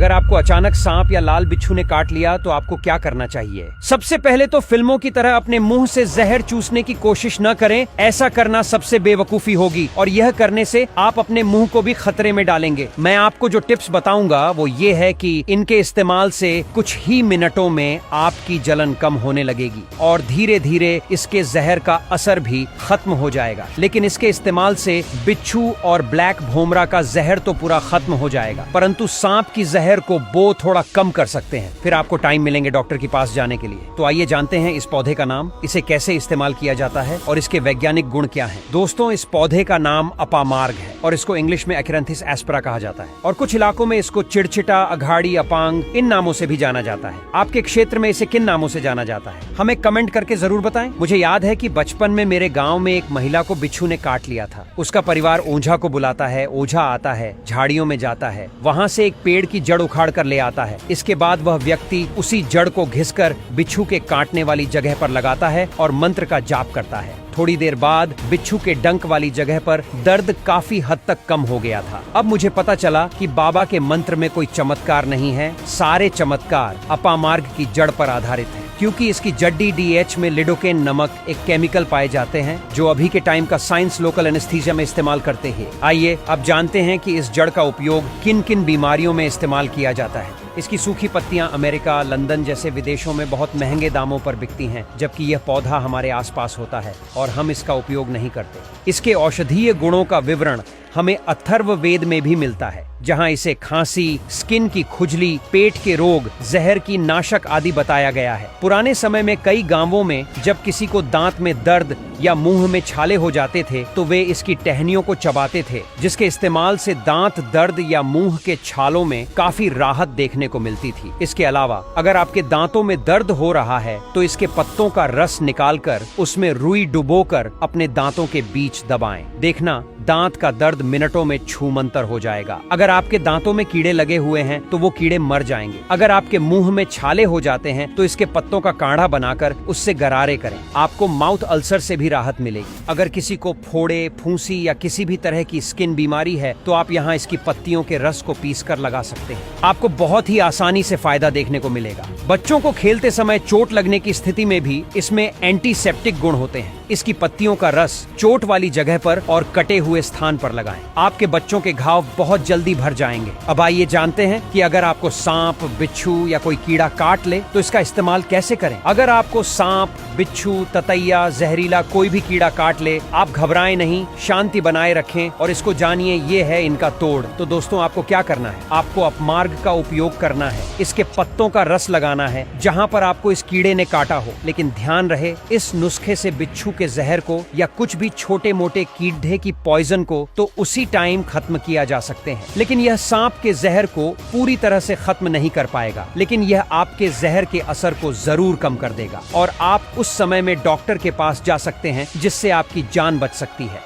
अगर आपको अचानक सांप या लाल बिच्छू ने काट लिया तो आपको क्या करना चाहिए? सबसे पहले तो फिल्मों की तरह अपने मुंह से जहर चूसने की कोशिश न करें। ऐसा करना सबसे बेवकूफी होगी और यह करने से आप अपने मुंह को भी खतरे में डालेंगे। मैं आपको जो टिप्स बताऊंगा वो ये है कि इनके इस्तेमाल से कुछ ही मिनटों में आपकी जलन कम होने लगेगी और धीरे धीरे इसके जहर का असर भी खत्म हो जाएगा। लेकिन इसके इस्तेमाल से बिच्छू और ब्लैक भोमरा का जहर तो पूरा खत्म हो जाएगा, परंतु सांप की जहर को वो थोड़ा कम कर सकते हैं। फिर आपको टाइम मिलेंगे डॉक्टर के पास जाने के लिए। तो आइए जानते हैं इस पौधे का नाम, इसे कैसे इस्तेमाल किया जाता है और इसके वैज्ञानिक गुण क्या हैं। दोस्तों, इस पौधे का नाम अपामार्ग है और इसको इंग्लिश में एक्रेंथिस एस्परा कहा जाता है और कुछ इलाकों में इसको चिड़चिटा, अघाड़ी, अपांग इन नामों से भी जाना जाता है। आपके क्षेत्र में इसे किन नामों से जाना जाता है हमें कमेंट करके जरूर बताएं। मुझे याद है कि बचपन में मेरे गाँव में एक महिला को बिच्छू ने काट लिया था। उसका परिवार ओझा को बुलाता है, ओझा आता है, झाड़ियों में जाता है, वहाँ से एक पेड़ की जड़ उखाड़ कर ले आता है। इसके बाद वह व्यक्ति उसी जड़ को घिसकर बिच्छू के काटने वाली जगह पर लगाता है और मंत्र का जाप करता है। थोड़ी देर बाद बिच्छू के डंक वाली जगह पर दर्द काफी हद तक कम हो गया था। अब मुझे पता चला कि बाबा के मंत्र में कोई चमत्कार नहीं है, सारे चमत्कार अपामार्ग की जड़ पर आधारित हैं, क्योंकि इसकी जड्डी डीएच में लिडोकेन नमक एक केमिकल पाए जाते हैं जो अभी के टाइम का साइंस लोकल एनेस्थीसिया में इस्तेमाल करते हैं। आइए अब जानते हैं कि इस जड़ का उपयोग किन किन बीमारियों में इस्तेमाल किया जाता है। इसकी सूखी पत्तियां अमेरिका, लंदन जैसे विदेशों में बहुत महंगे दामों पर बिकती हैं, जबकि यह पौधा हमारे आसपास होता है और हम इसका उपयोग नहीं करते। इसके औषधीय गुणों का विवरण हमें अथर्ववेद में भी मिलता है, जहां इसे खांसी, स्किन की खुजली, पेट के रोग, जहर की नाशक आदि बताया गया है। पुराने समय में कई गांवों में जब किसी को दांत में दर्द या मुंह में छाले हो जाते थे तो वे इसकी टहनियों को चबाते थे, जिसके इस्तेमाल से दांत दर्द या मुंह के छालों में काफी राहत देखने को मिलती थी। इसके अलावा अगर आपके दांतों में दर्द हो रहा है तो इसके पत्तों का रस निकालकर उसमें रुई डुबोकर अपने दांतों के बीच दबाएं। देखना, दांत का दर्द मिनटों में छूमंतर हो जाएगा। अगर आपके दांतों में कीड़े लगे हुए हैं तो वो कीड़े मर जाएंगे। अगर आपके मुंह में छाले हो जाते हैं तो इसके पत्तों का काढ़ा बनाकर उससे गरारे करें, आपको माउथ अल्सर से भी राहत मिलेगी। अगर किसी को फोड़े, फूंसी या किसी भी तरह की स्किन बीमारी है तो आप यहाँ इसकी पत्तियों के रस को पीसकर लगा सकते हैं। आपको बहुत ही आसानी से फायदा देखने को मिलेगा। बच्चों को खेलते समय चोट लगने की स्थिति में भी इसमें एंटीसेप्टिक गुण होते हैं। इसकी पत्तियों का रस चोट वाली जगह पर और कटे हुए स्थान पर लगाएं। आपके बच्चों के घाव बहुत जल्दी भर जाएंगे। अब आइए जानते हैं कि अगर आपको सांप, बिच्छू या कोई कीड़ा काट ले तो इसका इस्तेमाल कैसे करें। अगर आपको सांप, बिच्छू, ततैया, जहरीला कोई भी कीड़ा काट ले, आप घबराएं नहीं, शांति बनाए रखें और इसको जानिए ये है इनका तोड़। तो दोस्तों, आपको क्या करना है? आपको अपमार्ग का उपयोग करना है। इसके पत्तों का रस लगाना है जहाँ पर आपको इस कीड़े ने काटा हो। लेकिन ध्यान रहे, इस नुस्खे से बिच्छू के जहर को या कुछ भी छोटे मोटे कीड़े की पॉइजन को तो उसी टाइम खत्म किया जा सकते हैं। लेकिन यह सांप के जहर को पूरी तरह से खत्म नहीं कर पाएगा, लेकिन यह आपके जहर के असर को जरूर कम कर देगा और आप उस समय में डॉक्टर के पास जा सकते हैं, जिससे आपकी जान बच सकती है।